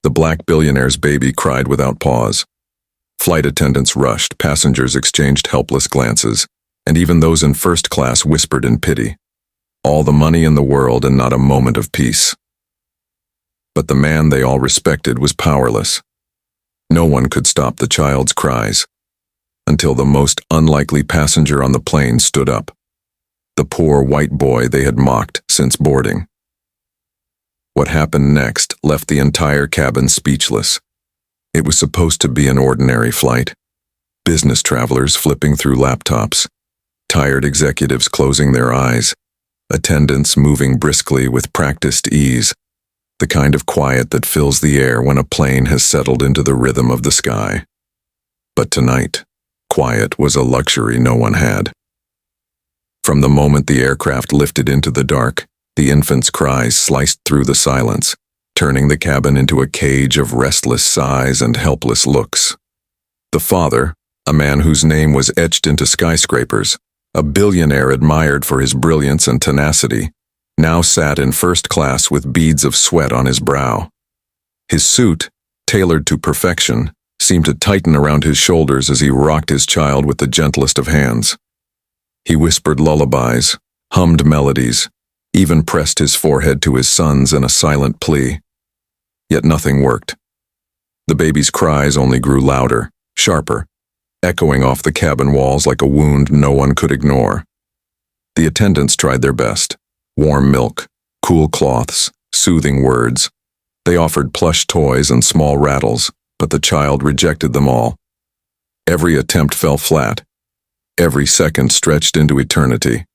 The black billionaire's baby cried without pause. Flight attendants rushed, passengers exchanged helpless glances, and even those in first class whispered in pity. All the money in the world and not a moment of peace. But the man they all respected was powerless. No one could stop the child's cries, until the most unlikely passenger on the plane stood up. The poor white boy they had mocked since boarding. What happened next left the entire cabin speechless. It was supposed to be an ordinary flight. Business travelers flipping through laptops, tired executives closing their eyes, attendants moving briskly with practiced ease, the kind of quiet that fills the air when a plane has settled into the rhythm of the sky. But tonight, quiet was a luxury no one had. From the moment the aircraft lifted into the dark, the infant's cries sliced through the silence, turning the cabin into a cage of restless sighs and helpless looks. The father, a man whose name was etched into skyscrapers, a billionaire admired for his brilliance and tenacity, now sat in first class with beads of sweat on his brow. His suit, tailored to perfection, seemed to tighten around his shoulders as he rocked his child with the gentlest of hands. He whispered lullabies, hummed melodies, even pressed his forehead to his son's in a silent plea. Yet nothing worked. The baby's cries only grew louder, sharper, echoing off the cabin walls like a wound no one could ignore. The attendants tried their best. Warm milk, cool cloths, soothing words. They offered plush toys and small rattles, but the child rejected them all. Every attempt fell flat. Every second stretched into eternity.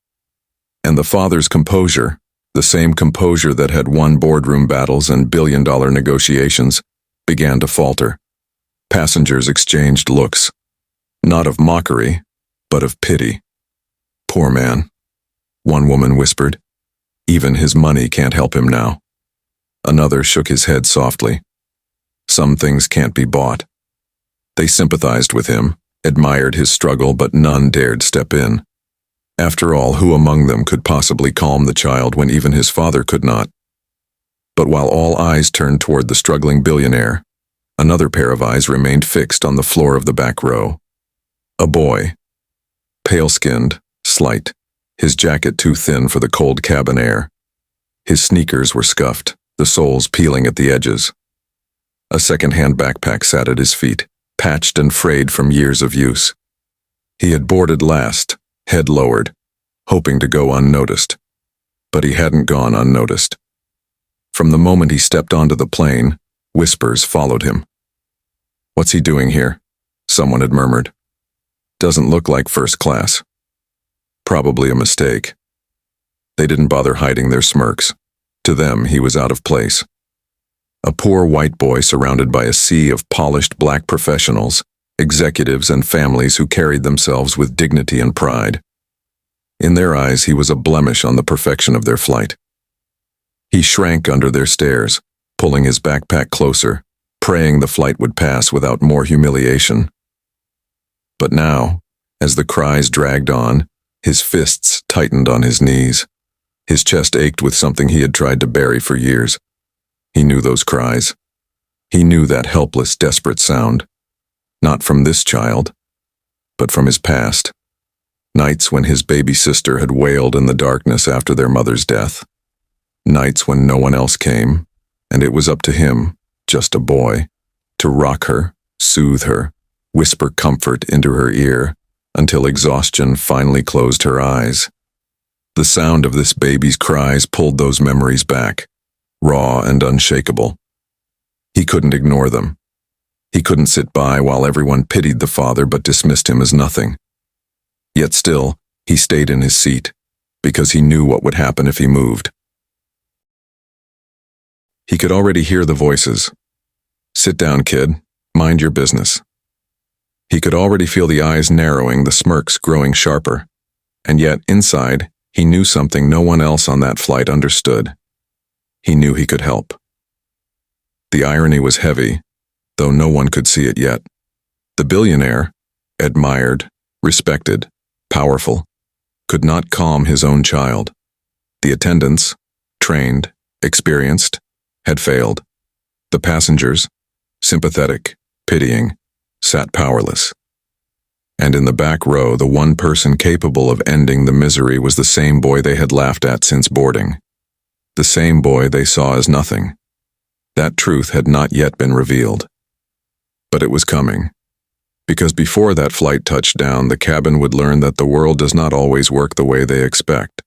And the father's composure, the same composure that had won boardroom battles and billion-dollar negotiations, began to falter. Passengers exchanged looks, not of mockery, but of pity. "Poor man," one woman whispered. "Even his money can't help him now." Another shook his head softly. "Some things can't be bought." They sympathized with him, admired his struggle, but none dared step in. After all, who among them could possibly calm the child when even his father could not? But while all eyes turned toward the struggling billionaire, another pair of eyes remained fixed on the floor of the back row. A boy, pale-skinned, slight, his jacket too thin for the cold cabin air. His sneakers were scuffed, the soles peeling at the edges. A second-hand backpack sat at his feet, patched and frayed from years of use. He had boarded last, head lowered, hoping to go unnoticed. But he hadn't gone unnoticed. From the moment he stepped onto the plane, whispers followed him. "What's he doing here?" someone had murmured. "Doesn't look like first class." Probably a mistake. They didn't bother hiding their smirks. To them, he was out of place. A poor white boy surrounded by a sea of polished black professionals, executives and families who carried themselves with dignity and pride. In their eyes, he was a blemish on the perfection of their flight. He shrank under their stares, pulling his backpack closer, praying the flight would pass without more humiliation. But now, as the cries dragged on, his fists tightened on his knees. His chest ached with something he had tried to bury for years. He knew those cries. He knew that helpless, desperate sound. Not from this child, but from his past. Nights when his baby sister had wailed in the darkness after their mother's death. Nights when no one else came, and it was up to him, just a boy, to rock her, soothe her, whisper comfort into her ear, until exhaustion finally closed her eyes. The sound of this baby's cries pulled those memories back, raw and unshakable. He couldn't ignore them. He couldn't sit by while everyone pitied the father but dismissed him as nothing. Yet still, he stayed in his seat, because he knew what would happen if he moved. He could already hear the voices. "Sit down, kid. Mind your business." He could already feel the eyes narrowing, the smirks growing sharper. And yet, inside, he knew something no one else on that flight understood. He knew he could help. The irony was heavy, though no one could see it yet. The billionaire, admired, respected, powerful, could not calm his own child. The attendants, trained, experienced, had failed. The passengers, sympathetic, pitying, sat powerless. And in the back row, the one person capable of ending the misery was the same boy they had laughed at since boarding. The same boy they saw as nothing. That truth had not yet been revealed. But it was coming. Because before that flight touched down, the cabin would learn that the world does not always work the way they expect.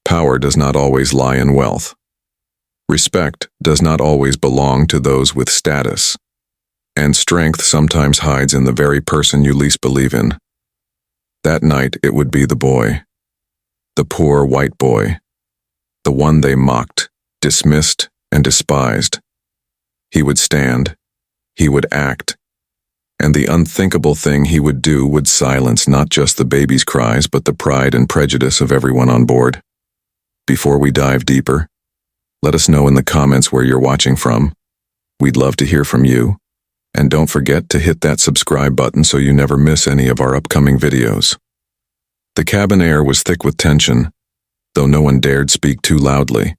Power does not always lie in wealth. Respect does not always belong to those with status. And strength sometimes hides in the very person you least believe in. That night it would be the boy. The poor white boy. The one they mocked, dismissed, and despised. He would stand. He would act. And the unthinkable thing he would do would silence not just the baby's cries but the pride and prejudice of everyone on board. Before we dive deeper, let us know in the comments where you're watching from. We'd love to hear from you. And don't forget to hit that subscribe button so you never miss any of our upcoming videos. The cabin air was thick with tension, though no one dared speak too loudly.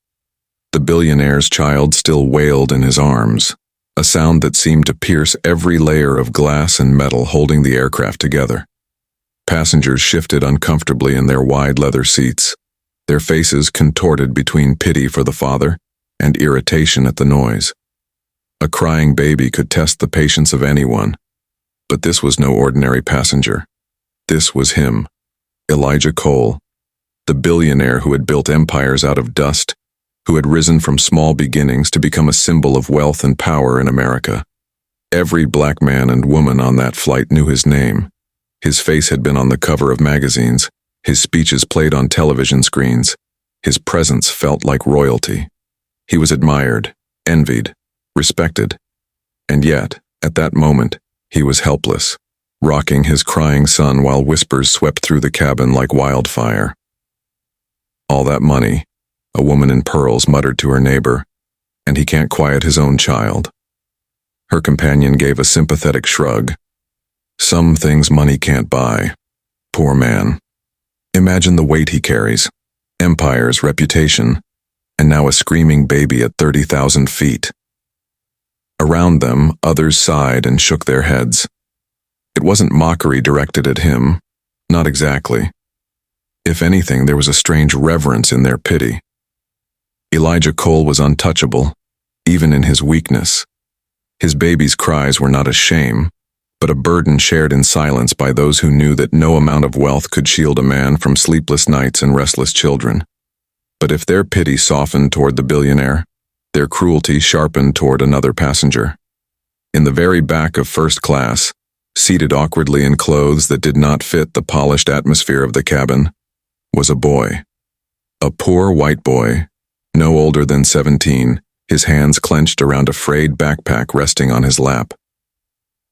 The billionaire's child still wailed in his arms, a sound that seemed to pierce every layer of glass and metal holding the aircraft together. Passengers shifted uncomfortably in their wide leather seats, their faces contorted between pity for the father and irritation at the noise. A crying baby could test the patience of anyone, but this was no ordinary passenger. This was him, Elijah Cole, the billionaire who had built empires out of dust, who had risen from small beginnings to become a symbol of wealth and power in America. Every black man and woman on that flight knew his name. His face had been on the cover of magazines, his speeches played on television screens. His presence felt like royalty. He was admired, envied, respected. And yet, at that moment, he was helpless, rocking his crying son while whispers swept through the cabin like wildfire. All that money, a woman in pearls muttered to her neighbor, and he can't quiet his own child. Her companion gave a sympathetic shrug. Some things money can't buy. Poor man. Imagine the weight he carries. Empires, reputation, and now a screaming baby at 30,000 feet. Around them, others sighed and shook their heads. It wasn't mockery directed at him. Not exactly. If anything, there was a strange reverence in their pity. Elijah Cole was untouchable, even in his weakness. His baby's cries were not a shame, but a burden shared in silence by those who knew that no amount of wealth could shield a man from sleepless nights and restless children. But if their pity softened toward the billionaire, their cruelty sharpened toward another passenger. In the very back of first class, seated awkwardly in clothes that did not fit the polished atmosphere of the cabin, was a boy. A poor white boy, no older than 17, his hands clenched around a frayed backpack resting on his lap.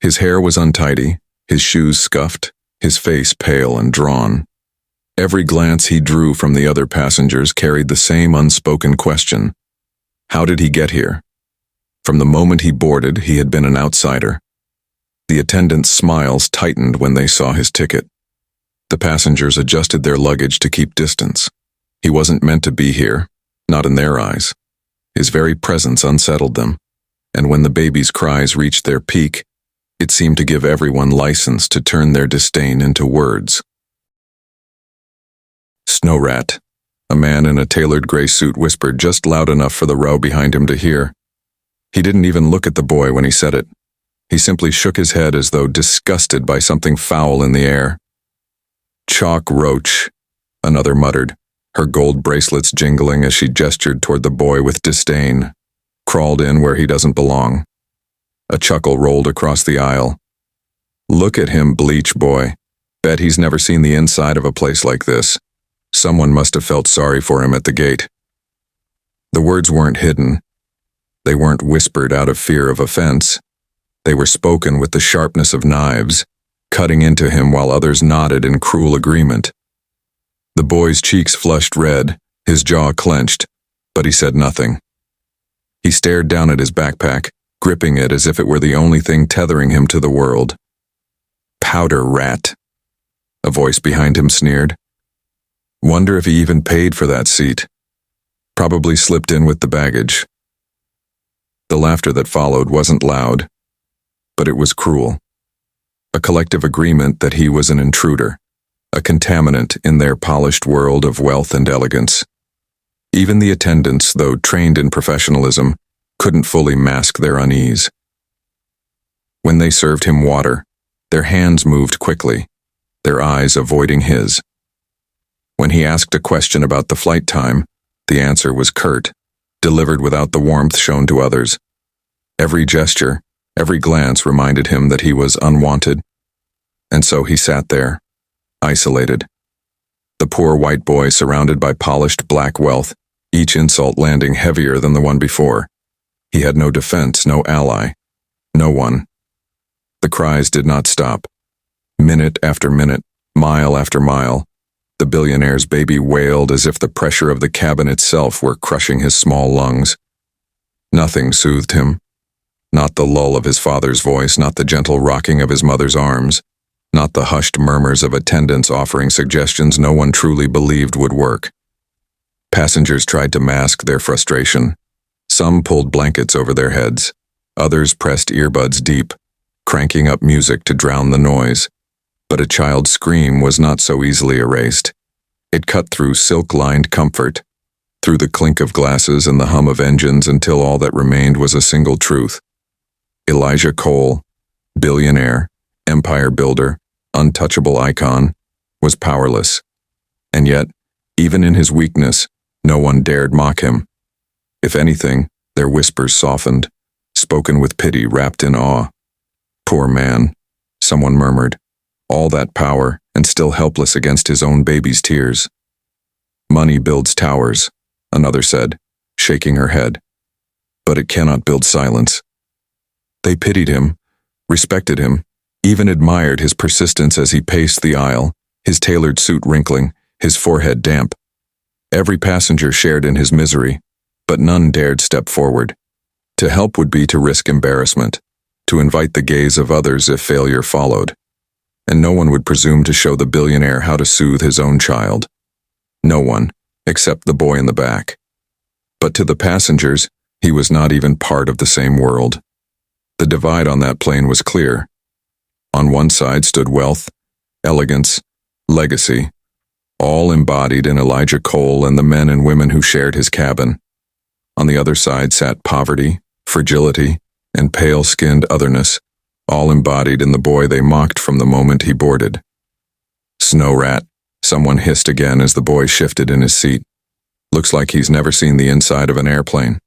His hair was untidy, his shoes scuffed, his face pale and drawn. Every glance he drew from the other passengers carried the same unspoken question. How did he get here? From the moment he boarded, he had been an outsider. The attendants' smiles tightened when they saw his ticket. The passengers adjusted their luggage to keep distance. He wasn't meant to be here, not in their eyes. His very presence unsettled them, and when the baby's cries reached their peak, it seemed to give everyone license to turn their disdain into words. Snow rat, a man in a tailored gray suit whispered just loud enough for the row behind him to hear. He didn't even look at the boy when he said it. He simply shook his head as though disgusted by something foul in the air. Chalk roach, another muttered, her gold bracelets jingling as she gestured toward the boy with disdain. Crawled in where he doesn't belong. A chuckle rolled across the aisle. Look at him, bleach boy. Bet he's never seen the inside of a place like this. Someone must have felt sorry for him at the gate. The words weren't hidden. They weren't whispered out of fear of offense. They were spoken with the sharpness of knives, cutting into him while others nodded in cruel agreement. The boy's cheeks flushed red, his jaw clenched, but he said nothing. He stared down at his backpack, gripping it as if it were the only thing tethering him to the world. Powder rat, a voice behind him sneered. Wonder if he even paid for that seat. Probably slipped in with the baggage. The laughter that followed wasn't loud, but it was cruel. A collective agreement that he was an intruder, a contaminant in their polished world of wealth and elegance. Even the attendants, though trained in professionalism, couldn't fully mask their unease. When they served him water, their hands moved quickly, their eyes avoiding his. When he asked a question about the flight time, the answer was curt, delivered without the warmth shown to others. Every gesture, every glance reminded him that he was unwanted. And so he sat there, isolated. The poor white boy surrounded by polished black wealth, each insult landing heavier than the one before. He had no defense, no ally, no one. The cries did not stop. Minute after minute, mile after mile, the billionaire's baby wailed as if the pressure of the cabin itself were crushing his small lungs. Nothing soothed him. Not the lull of his father's voice, not the gentle rocking of his mother's arms, not the hushed murmurs of attendants offering suggestions no one truly believed would work. Passengers tried to mask their frustration. Some pulled blankets over their heads. Others pressed earbuds deep, cranking up music to drown the noise. But a child's scream was not so easily erased. It cut through silk-lined comfort, through the clink of glasses and the hum of engines until all that remained was a single truth. Elijah Cole, billionaire, empire builder, untouchable icon, was powerless. And yet, even in his weakness, no one dared mock him. If anything, their whispers softened, spoken with pity wrapped in awe. Poor man, someone murmured. All that power, and still helpless against his own baby's tears. Money builds towers, another said, shaking her head. But it cannot build silence. They pitied him, respected him, even admired his persistence as he paced the aisle, his tailored suit wrinkling, his forehead damp. Every passenger shared in his misery, but none dared step forward. To help would be to risk embarrassment, to invite the gaze of others if failure followed. And no one would presume to show the billionaire how to soothe his own child. No one, except the boy in the back. But to the passengers, he was not even part of the same world. The divide on that plane was clear. On one side stood wealth, elegance, legacy, all embodied in Elijah Cole and the men and women who shared his cabin. On the other side sat poverty, fragility, and pale-skinned otherness, all embodied in the boy they mocked from the moment he boarded. Snow rat, someone hissed again as the boy shifted in his seat. Looks like he's never seen the inside of an airplane.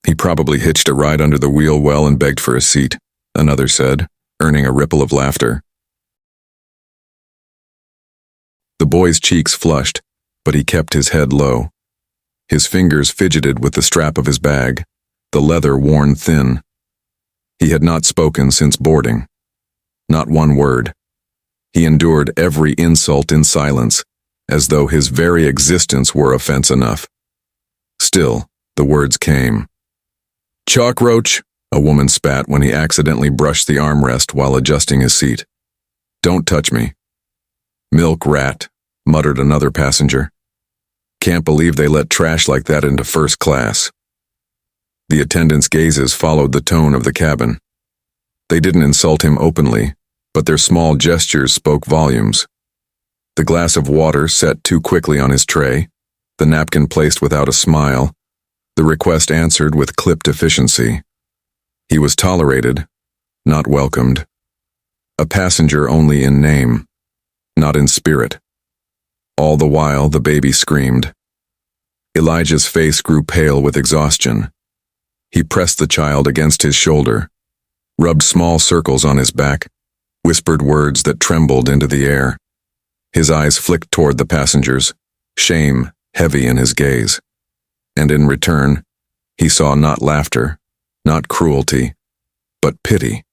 He probably hitched a ride under the wheel well and begged for a seat, another said, earning a ripple of laughter. The boy's cheeks flushed, but he kept his head low. His fingers fidgeted with the strap of his bag, the leather worn thin. He had not spoken since boarding. Not one word. He endured every insult in silence, as though his very existence were offense enough. Still, the words came. "Chalk-roach," a woman spat when he accidentally brushed the armrest while adjusting his seat. "Don't touch me." "Milk rat," muttered another passenger. "Can't believe they let trash like that into first class." The attendants' gazes followed the tone of the cabin. They didn't insult him openly, but their small gestures spoke volumes. The glass of water set too quickly on his tray, the napkin placed without a smile, the request answered with clipped efficiency. He was tolerated, not welcomed. A passenger only in name, not in spirit. All the while, the baby screamed. Elijah's face grew pale with exhaustion. He pressed the child against his shoulder, rubbed small circles on his back, whispered words that trembled into the air. His eyes flicked toward the passengers, shame heavy in his gaze. And in return, he saw not laughter, not cruelty, but pity.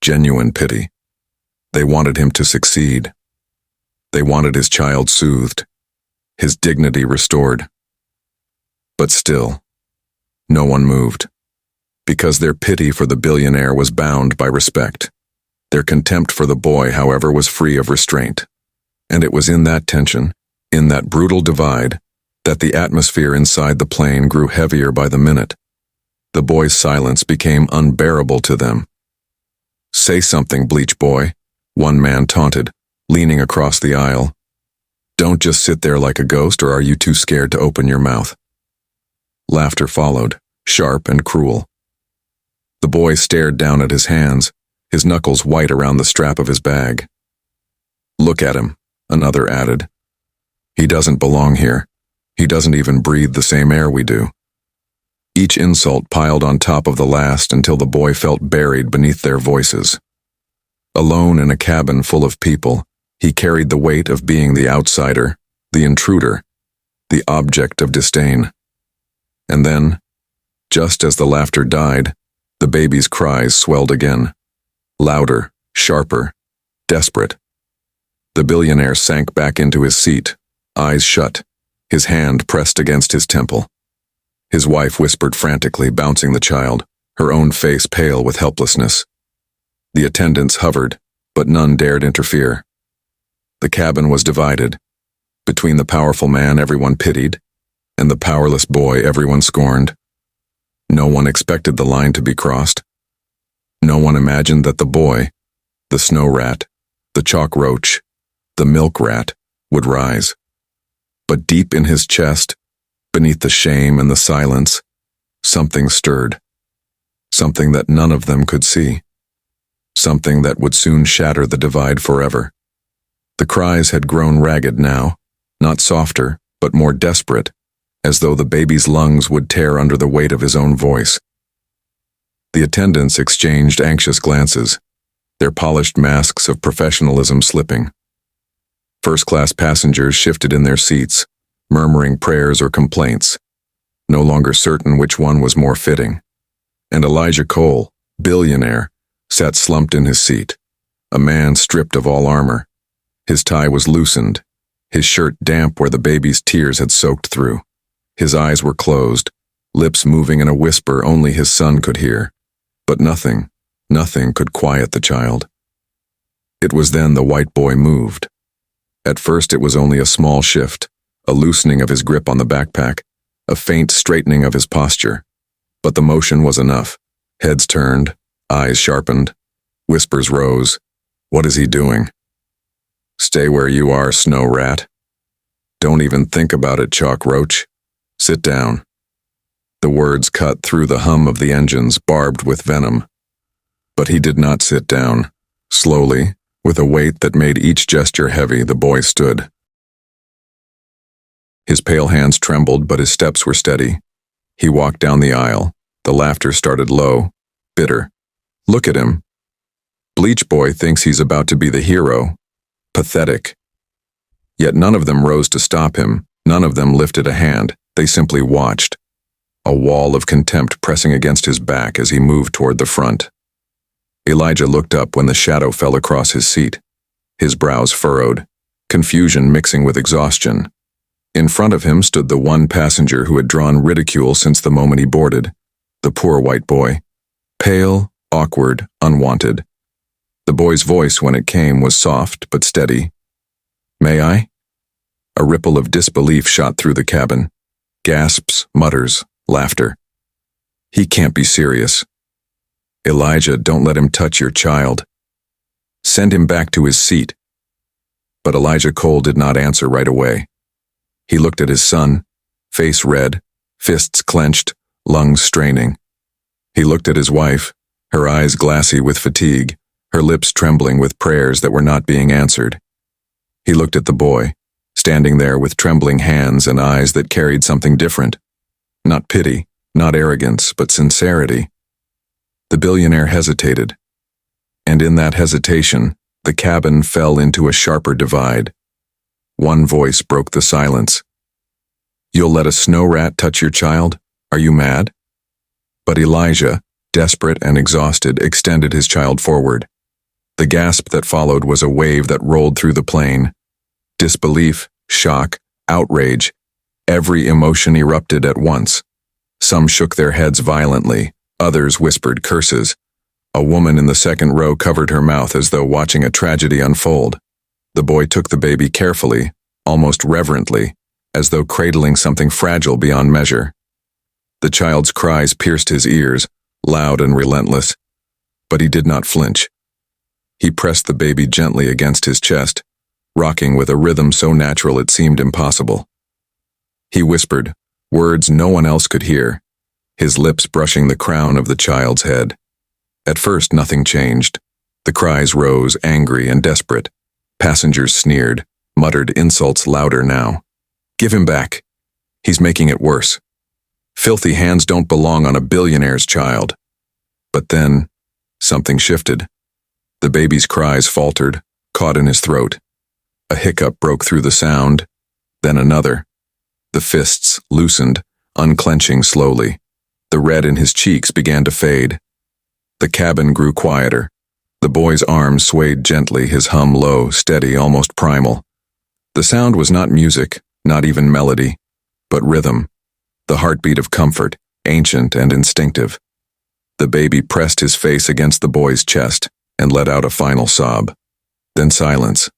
Genuine pity. They wanted him to succeed. They wanted his child soothed, his dignity restored. But still, no one moved, because their pity for the billionaire was bound by respect. Their contempt for the boy, however, was free of restraint. And it was in that tension, in that brutal divide, that the atmosphere inside the plane grew heavier by the minute. The boy's silence became unbearable to them. "Say something, bleach boy," one man taunted, leaning across the aisle. "Don't just sit there like a ghost, or are you too scared to open your mouth?" Laughter followed, sharp and cruel. The boy stared down at his hands, his knuckles white around the strap of his bag. "Look at him," another added. "He doesn't belong here. He doesn't even breathe the same air we do." Each insult piled on top of the last until the boy felt buried beneath their voices. Alone in a cabin full of people, he carried the weight of being the outsider, the intruder, the object of disdain. And then, just as the laughter died, the baby's cries swelled again. Louder, sharper, desperate. The billionaire sank back into his seat, eyes shut, his hand pressed against his temple. His wife whispered frantically, bouncing the child, her own face pale with helplessness. The attendants hovered, but none dared interfere. The cabin was divided. Between the powerful man everyone pitied, and the powerless boy everyone scorned. No one expected the line to be crossed. No one imagined that the boy, the snow rat, the chalk roach, the milk rat, would rise. But deep in his chest, beneath the shame and the silence, something stirred. Something that none of them could see. Something that would soon shatter the divide forever. The cries had grown ragged now, not softer, but more desperate, as though the baby's lungs would tear under the weight of his own voice. The attendants exchanged anxious glances, their polished masks of professionalism slipping. First-class passengers shifted in their seats, murmuring prayers or complaints, no longer certain which one was more fitting. And Elijah Cole, billionaire, sat slumped in his seat, a man stripped of all armor. His tie was loosened, his shirt damp where the baby's tears had soaked through. His eyes were closed, lips moving in a whisper only his son could hear. But nothing could quiet the child. It was then the white boy moved. At first it was only a small shift, a loosening of his grip on the backpack, a faint straightening of his posture. But the motion was enough. Heads turned, eyes sharpened, whispers rose. "What is he doing?" "Stay where you are, snow rat. Don't even think about it, chalk roach. Sit down." The words cut through the hum of the engines, barbed with venom. But he did not sit down. Slowly, with a weight that made each gesture heavy, the boy stood. His pale hands trembled, but his steps were steady. He walked down the aisle. The laughter started low, bitter. Look at him. Bleach Boy thinks he's about to be the hero. Pathetic. Yet none of them rose to stop him. None of them lifted a hand. They simply watched. A wall of contempt pressing against his back as he moved toward the front. Elijah looked up when the shadow fell across his seat. His brows furrowed, confusion mixing with exhaustion. In front of him stood the one passenger who had drawn ridicule since the moment he boarded, the poor white boy. Pale, awkward, unwanted. The boy's voice, when it came, was soft but steady. "May I?" A ripple of disbelief shot through the cabin. Gasps, mutters, laughter. "He can't be serious." "Elijah, don't let him touch your child. Send him back to his seat." But Elijah Cole did not answer right away. He looked at his son, face red, fists clenched, lungs straining. He looked at his wife, her eyes glassy with fatigue, her lips trembling with prayers that were not being answered. He looked at the boy, standing there with trembling hands and eyes that carried something different. Not pity, not arrogance, but sincerity. The billionaire hesitated. And in that hesitation, the cabin fell into a sharper divide. One voice broke the silence. "You'll let a snow rat touch your child? Are you mad?" But Elijah, desperate and exhausted, extended his child forward. The gasp that followed was a wave that rolled through the plane. Disbelief, shock, outrage, every emotion erupted at once. Some shook their heads violently, others whispered curses. A woman in the second row covered her mouth as though watching a tragedy unfold. The boy took the baby carefully, almost reverently, as though cradling something fragile beyond measure. The child's cries pierced his ears, loud and relentless. But he did not flinch. He pressed the baby gently against his chest, rocking with a rhythm so natural it seemed impossible. He whispered, words no one else could hear, his lips brushing the crown of the child's head. At first, nothing changed. The cries rose, angry and desperate. Passengers sneered, muttered insults louder now. Give him back. He's making it worse. Filthy hands don't belong on a billionaire's child. But then, something shifted. The baby's cries faltered, caught in his throat. A hiccup broke through the sound, then another. The fists loosened, unclenching slowly. The red in his cheeks began to fade. The cabin grew quieter. The boy's arms swayed gently, his hum low, steady, almost primal. The sound was not music, not even melody, but rhythm, the heartbeat of comfort, ancient and instinctive. The baby pressed his face against the boy's chest and let out a final sob. Then silence,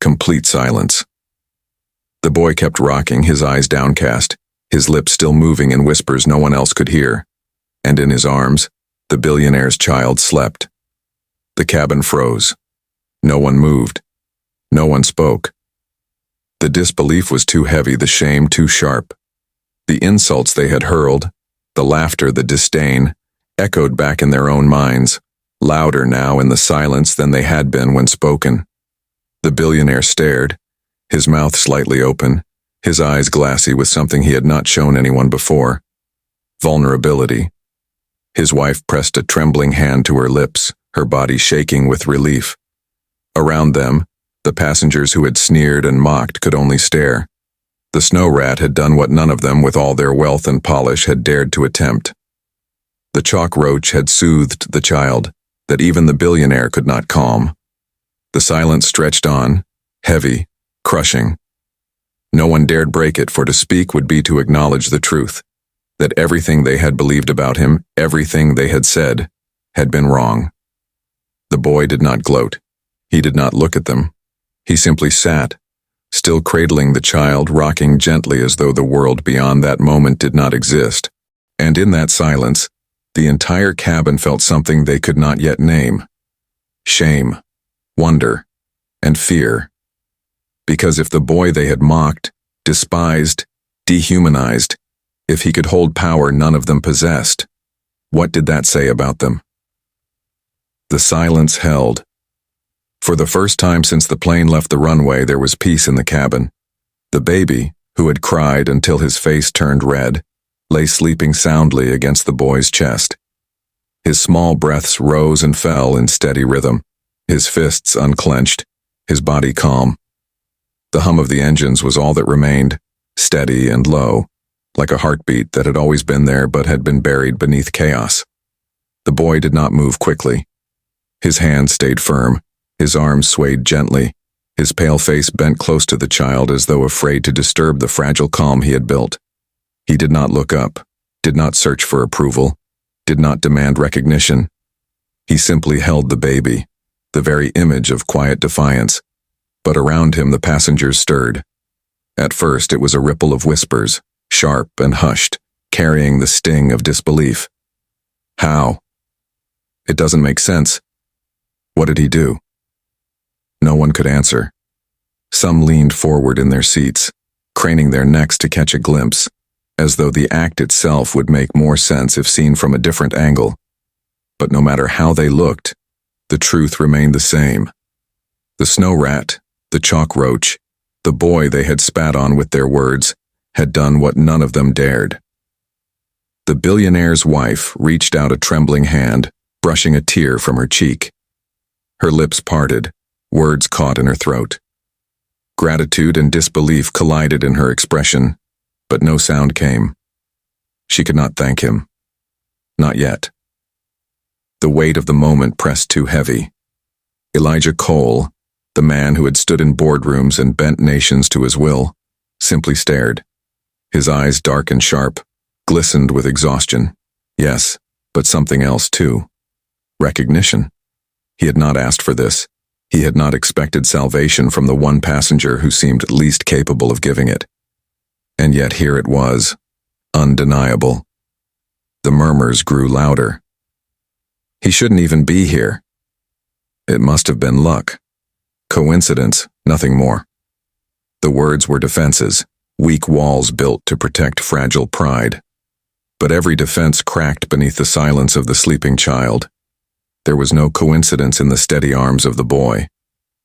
complete silence. The boy kept rocking, his eyes downcast, his lips still moving in whispers no one else could hear. And in his arms, the billionaire's child slept. The cabin froze. No one moved. No one spoke. The disbelief was too heavy, the shame too sharp. The insults they had hurled, the laughter, the disdain, echoed back in their own minds, louder now in the silence than they had been when spoken. The billionaire stared, his mouth slightly open, his eyes glassy with something he had not shown anyone before. Vulnerability. His wife pressed a trembling hand to her lips, her body shaking with relief. Around them, the passengers who had sneered and mocked could only stare. The snow rat had done what none of them, with all their wealth and polish, had dared to attempt. The chalk roach had soothed the child, that even the billionaire could not calm. The silence stretched on, heavy, crushing. No one dared break it, for to speak would be to acknowledge the truth, that everything they had believed about him, everything they had said, had been wrong. The boy did not gloat. He did not look at them. He simply sat, still cradling the child, rocking gently as though the world beyond that moment did not exist. And in that silence, the entire cabin felt something they could not yet name. Shame, wonder, and fear. Because if the boy they had mocked, despised, dehumanized, if he could hold power none of them possessed, what did that say about them? The silence held. For the first time since the plane left the runway, there was peace in the cabin. The baby, who had cried until his face turned red, lay sleeping soundly against the boy's chest. His small breaths rose and fell in steady rhythm, his fists unclenched, his body calm. The hum of the engines was all that remained, steady and low, like a heartbeat that had always been there but had been buried beneath chaos. The boy did not move quickly. His hands stayed firm, his arms swayed gently, his pale face bent close to the child as though afraid to disturb the fragile calm he had built. He did not look up, did not search for approval, did not demand recognition. He simply held the baby, the very image of quiet defiance. But around him the passengers stirred. At first it was a ripple of whispers, sharp and hushed, carrying the sting of disbelief. How? It doesn't make sense. What did he do? No one could answer. Some leaned forward in their seats, craning their necks to catch a glimpse, as though the act itself would make more sense if seen from a different angle. But no matter how they looked, the truth remained the same. The snow rat, the chalk roach, the boy they had spat on with their words, had done what none of them dared. The billionaire's wife reached out a trembling hand, brushing a tear from her cheek. Her lips parted, words caught in her throat. Gratitude and disbelief collided in her expression, but no sound came. She could not thank him. Not yet. The weight of the moment pressed too heavy. Elijah Cole, the man who had stood in boardrooms and bent nations to his will, simply stared. His eyes, dark and sharp, glistened with exhaustion. Yes, but something else too. Recognition. He had not asked for this. He had not expected salvation from the one passenger who seemed least capable of giving it. And yet here it was, undeniable. The murmurs grew louder. He shouldn't even be here. It must have been luck. Coincidence, nothing more. The words were defenses, weak walls built to protect fragile pride. But every defense cracked beneath the silence of the sleeping child. There was no coincidence in the steady arms of the boy.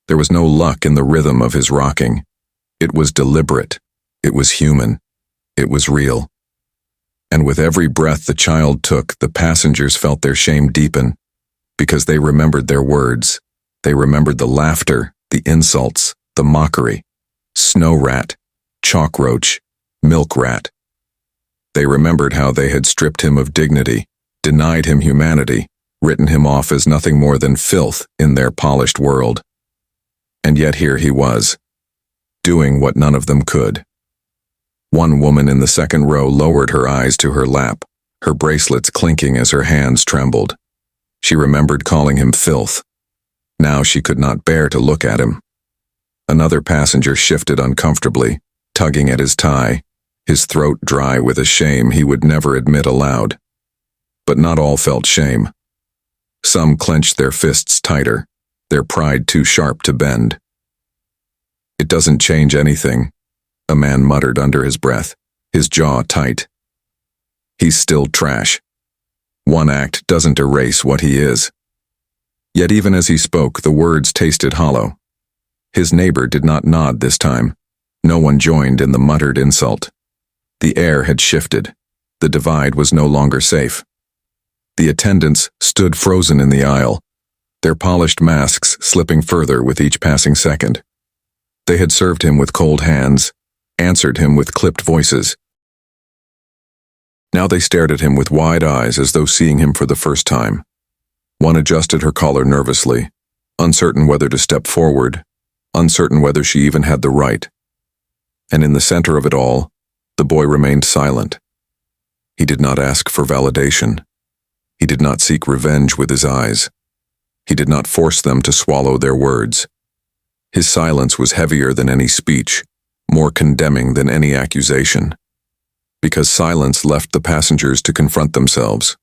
There was no luck in the rhythm of his rocking. It was deliberate. It was human. It was real. And with every breath the child took, the passengers felt their shame deepen, because they remembered their words. They remembered the laughter, the insults, the mockery. Snow rat, chalk roach, milk rat. They remembered how they had stripped him of dignity, denied him humanity, written him off as nothing more than filth in their polished world. And yet here he was, doing what none of them could. One woman in the second row lowered her eyes to her lap, her bracelets clinking as her hands trembled. She remembered calling him filth. Now she could not bear to look at him. Another passenger shifted uncomfortably, tugging at his tie, his throat dry with a shame he would never admit aloud. But not all felt shame. Some clenched their fists tighter, their pride too sharp to bend. "It doesn't change anything," a man muttered under his breath, his jaw tight. "He's still trash. One act doesn't erase what he is." Yet even as he spoke, the words tasted hollow. His neighbor did not nod this time. No one joined in the muttered insult. The air had shifted. The divide was no longer safe. The attendants stood frozen in the aisle, their polished masks slipping further with each passing second. They had served him with cold hands, answered him with clipped voices. Now they stared at him with wide eyes as though seeing him for the first time. One adjusted her collar nervously, uncertain whether to step forward, uncertain whether she even had the right. And in the center of it all, the boy remained silent. He did not ask for validation. He did not seek revenge with his eyes. He did not force them to swallow their words. His silence was heavier than any speech, more condemning than any accusation. Because silence left the passengers to confront themselves.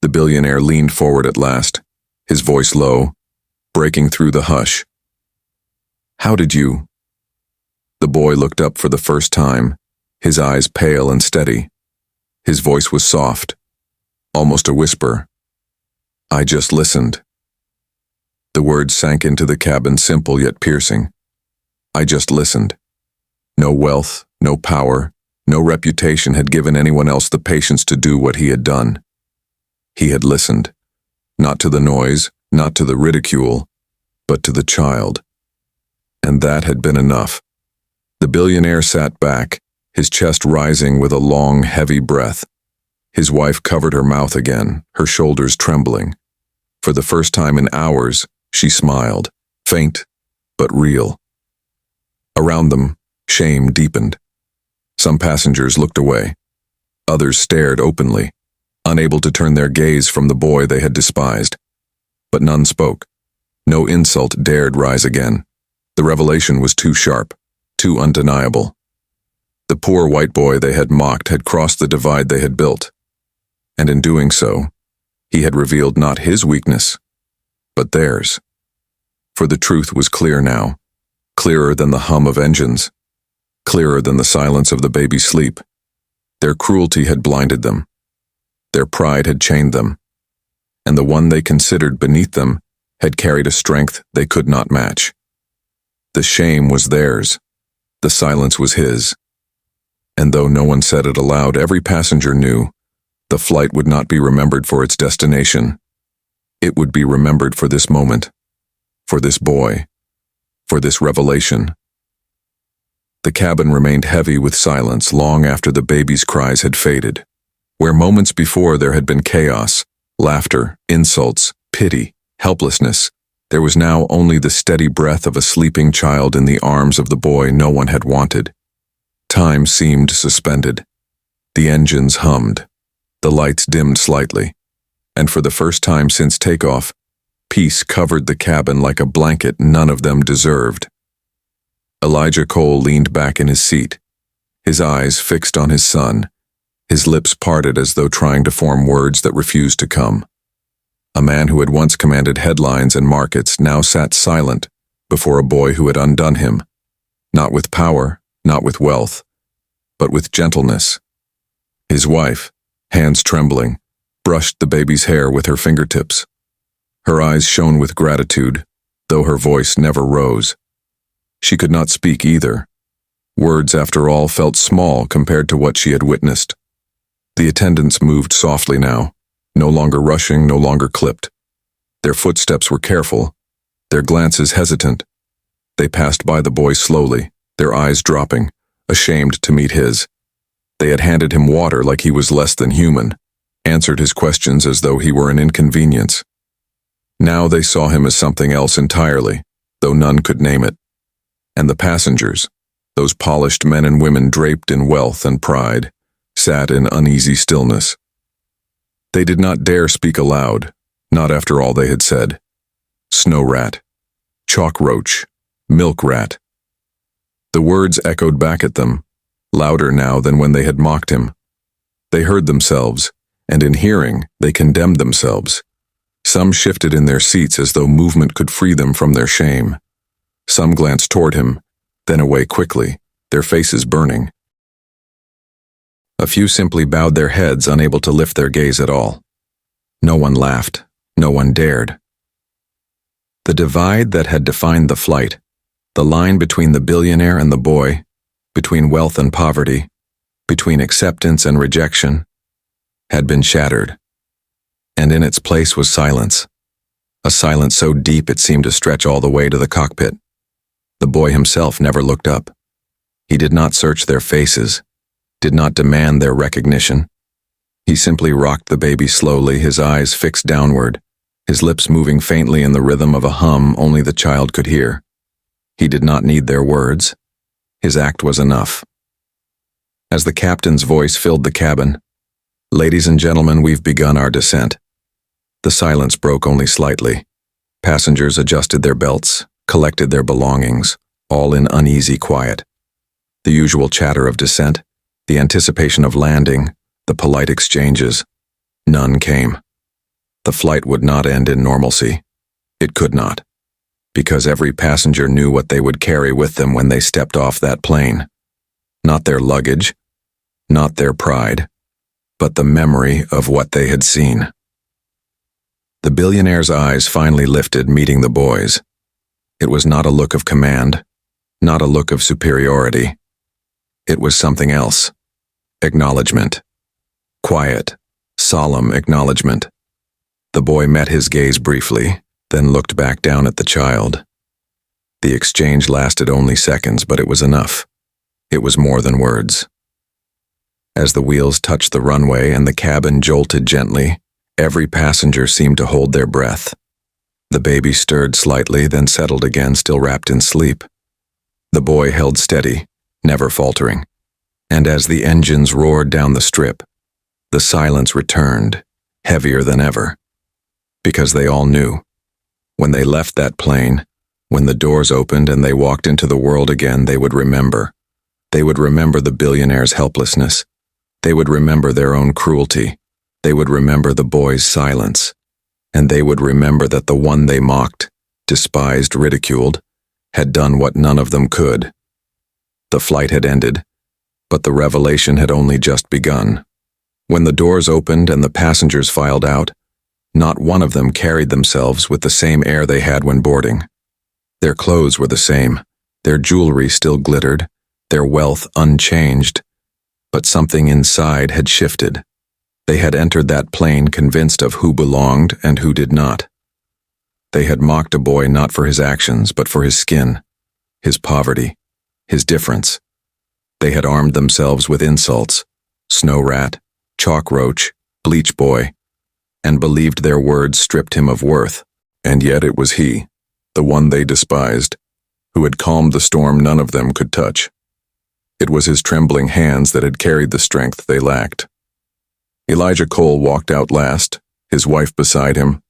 The billionaire leaned forward at last, his voice low, breaking through the hush. "How did you?" The boy looked up for the first time, his eyes pale and steady. His voice was soft, almost a whisper. "I just listened." The words sank into the cabin, simple yet piercing. I just listened. No wealth, no power, no reputation had given anyone else the patience to do what he had done. He had listened, not to the noise, not to the ridicule, but to the child. And that had been enough. The billionaire sat back, his chest rising with a long, heavy breath. His wife covered her mouth again, her shoulders trembling. For the first time in hours, she smiled, faint, but real. Around them, shame deepened. Some passengers looked away. Others stared openly, unable to turn their gaze from the boy they had despised. But none spoke. No insult dared rise again. The revelation was too sharp, too undeniable. The poor white boy they had mocked had crossed the divide they had built. And in doing so, he had revealed not his weakness, but theirs. For the truth was clear now, clearer than the hum of engines, clearer than the silence of the baby's sleep. Their cruelty had blinded them. Their pride had chained them. And the one they considered beneath them had carried a strength they could not match. The shame was theirs. The silence was his. And though no one said it aloud, every passenger knew the flight would not be remembered for its destination. It would be remembered for this moment, for this boy, for this revelation. The cabin remained heavy with silence long after the baby's cries had faded. Where moments before there had been chaos, laughter, insults, pity, helplessness, there was now only the steady breath of a sleeping child in the arms of the boy no one had wanted. Time seemed suspended. The engines hummed. The lights dimmed slightly. And for the first time since takeoff, peace covered the cabin like a blanket none of them deserved. Elijah Cole leaned back in his seat, his eyes fixed on his son, His lips parted as though trying to form words that refused to come. A man who had once commanded headlines and markets now sat silent before a boy who had undone him, not with power, not with wealth, but with gentleness. His wife, hands trembling, brushed the baby's hair with her fingertips. Her eyes shone with gratitude, though her voice never rose. She could not speak either. Words, after all, felt small compared to what she had witnessed. The attendants moved softly now, no longer rushing, no longer clipped. Their footsteps were careful, their glances hesitant. They passed by the boy slowly, their eyes dropping, ashamed to meet his. They had handed him water like he was less than human, answered his questions as though he were an inconvenience. Now they saw him as something else entirely, though none could name it. And the passengers, those polished men and women draped in wealth and pride, sat in uneasy stillness. They did not dare speak aloud, not after all they had said. Snow rat, chalk roach, milk rat. The words echoed back at them, louder now than when they had mocked him. They heard themselves, and in hearing, they condemned themselves. Some shifted in their seats as though movement could free them from their shame. Some glanced toward him, then away quickly, their faces burning. A few simply bowed their heads, unable to lift their gaze at all. No one laughed, no one dared. The divide that had defined the flight, the line between the billionaire and the boy, between wealth and poverty, between acceptance and rejection, had been shattered. And in its place was silence, a silence so deep it seemed to stretch all the way to the cockpit. The boy himself never looked up. He did not search their faces, did not demand their recognition. He simply rocked the baby slowly, his eyes fixed downward, his lips moving faintly in the rhythm of a hum only the child could hear. He did not need their words. His act was enough. As the captain's voice filled the cabin, "Ladies and gentlemen, we've begun our descent." The silence broke only slightly. Passengers adjusted their belts, collected their belongings, all in uneasy quiet. The usual chatter of descent, the anticipation of landing, the polite exchanges, none came. The flight would not end in normalcy. It could not, because every passenger knew what they would carry with them when they stepped off that plane. Not their luggage, not their pride, but the memory of what they had seen. The billionaire's eyes finally lifted, meeting the boy's. It was not a look of command, not a look of superiority. It was something else. Acknowledgement. Quiet, solemn acknowledgement. The boy met his gaze briefly, then looked back down at the child. The exchange lasted only seconds, but it was enough. It was more than words. As the wheels touched the runway and the cabin jolted gently, every passenger seemed to hold their breath. The baby stirred slightly, then settled again, still wrapped in sleep. The boy held steady, never faltering. And as the engines roared down the strip, the silence returned, heavier than ever. Because they all knew. When they left that plane, when the doors opened and they walked into the world again, they would remember. They would remember the billionaire's helplessness. They would remember their own cruelty. They would remember the boy's silence. And they would remember that the one they mocked, despised, ridiculed, had done what none of them could. The flight had ended, but the revelation had only just begun. When the doors opened and the passengers filed out, not one of them carried themselves with the same air they had when boarding. Their clothes were the same, their jewelry still glittered, their wealth unchanged, but something inside had shifted. They had entered that plane convinced of who belonged and who did not. They had mocked a boy not for his actions, but for his skin, his poverty, his difference. They had armed themselves with insults, snow rat, chalk roach, bleach boy, and believed their words stripped him of worth. And yet it was he, the one they despised, who had calmed the storm none of them could touch. It was his trembling hands that had carried the strength they lacked. Elijah Cole walked out last, his wife beside him,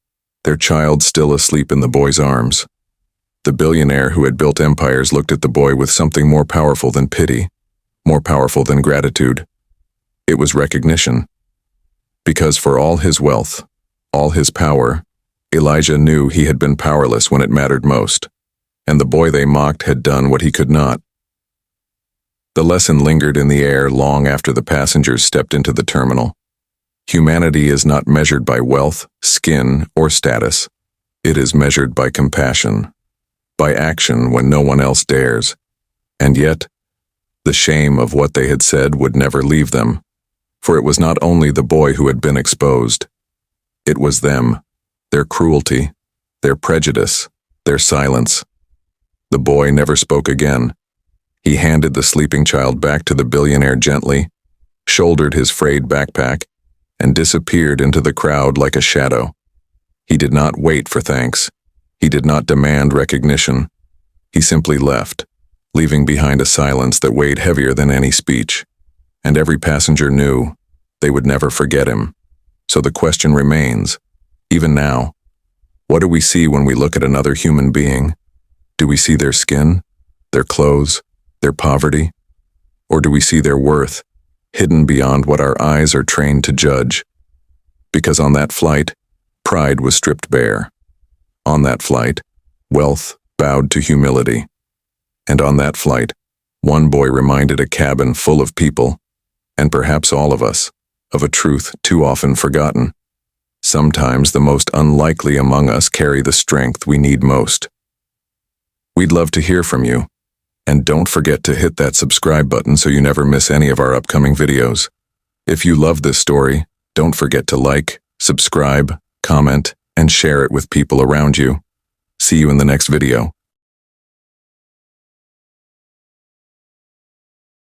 their child still asleep in the boy's arms. The billionaire who had built empires looked at the boy with something more powerful than pity, more powerful than gratitude. It was recognition. Because for all his wealth, all his power, Elijah knew he had been powerless when it mattered most, and the boy they mocked had done what he could not. The lesson lingered in the air long after the passengers stepped into the terminal. Humanity is not measured by wealth, skin, or status. It is measured by compassion, by action when no one else dares. And yet, the shame of what they had said would never leave them, for it was not only the boy who had been exposed. It was them, their cruelty, their prejudice, their silence. The boy never spoke again. He handed the sleeping child back to the billionaire gently, shouldered his frayed backpack, and disappeared into the crowd like a shadow. He did not wait for thanks. He did not demand recognition. He simply left, leaving behind a silence that weighed heavier than any speech. And every passenger knew they would never forget him. So the question remains, even now, what do we see when we look at another human being? Do we see their skin, their clothes, their poverty? Or do we see their worth, hidden beyond what our eyes are trained to judge? Because on that flight, pride was stripped bare. On that flight, wealth bowed to humility. And on that flight, one boy reminded a cabin full of people, and perhaps all of us, of a truth too often forgotten. Sometimes the most unlikely among us carry the strength we need most. We'd love to hear from you, and don't forget to hit that subscribe button so you never miss any of our upcoming videos. If you love this story, don't forget to like, subscribe, comment, and share it with people around you. See you in the next video.